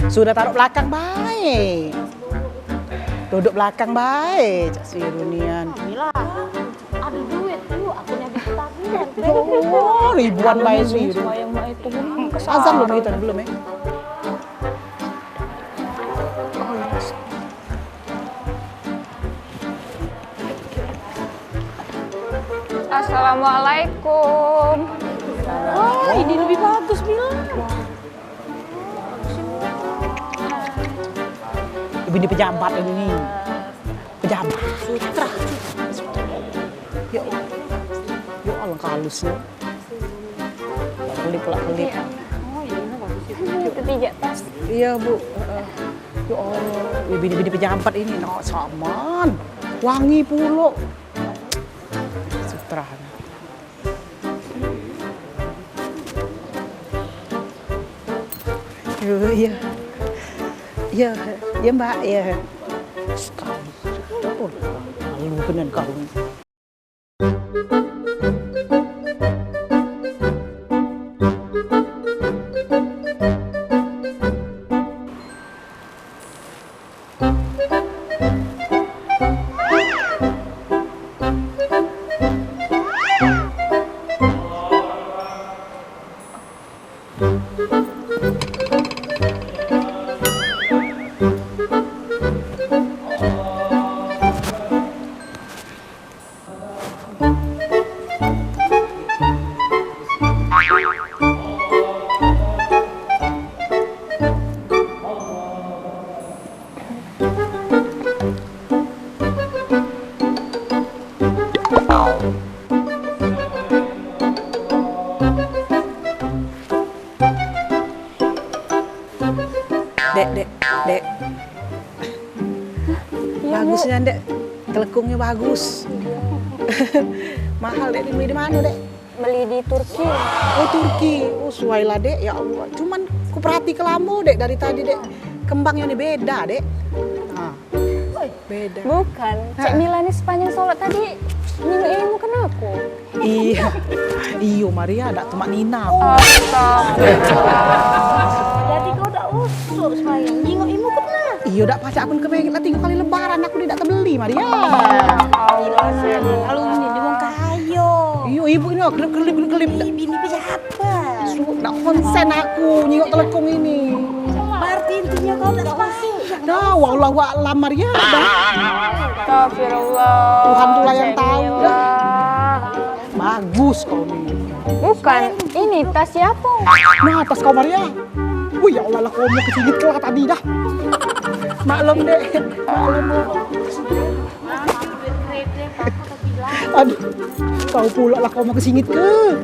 Sudah taruh belakang baik. Duduk belakang baik, Cak Sirunian. Mila, ada duit yuk, aku nyabit tagihan. Oh, ribuan baik Siru. Sembayang mak itu Azan belum kita belum ya? Assalamualaikum. Wah, ini lebih bagus Mila. Ini pejabat ini nih. Pejabat. Sutra. Ya Allah halusnya. Kelip. Oh iya, bagus itu. Ketiga tas. Iya Bu. Ya Allah, bini-bini pejabat ini, no, saman, wangi pulo. Sutra. Iya. Ya Mbak, ya. Sekali. Oh, malu bener kau. Dek. Iya, Bagusnya, Dek. Telekungnya bagus. Mahal, Dek. Dibeli di mana, Dek? Beli di Turki. Oh, Turki. Oh, suailah, Dek. Ya Allah. Cuman ku perhati kelamu, Dek, dari tadi, Dek. Kembangnya ini beda, Dek. Nah, beda. Bukan, Cek Mila ini sepanjang sholat tadi minum ilmu kan aku. Iya. Iyo, Maria ada temak Nina. Jadi kau udah usuk sayang, nyingok ilmu pernah. Iyo, dak pacak akun kebengkel lah 3 kali lebaran aku tidak terbeli, Maria. Kalau ini di wong kayo. Iyo, ibu ini kelip. Bini pejabat. Nak konsen aku nyingok telekung ini. Berarti intinya kau udah usuk. Dah, wallahu a'lam Maria. Dah. Astagfirullah. Tuhan tulah yang tahu. Cek Dah. Mila. Bagus kau nih. Bukan, ini tas siapa? Nah, atas kau Maria. Wih, ya Allah lah kau mau kecigit ke tadi dah. Maklum deh. Aduh, kau pula lah kau mau kesingit ke.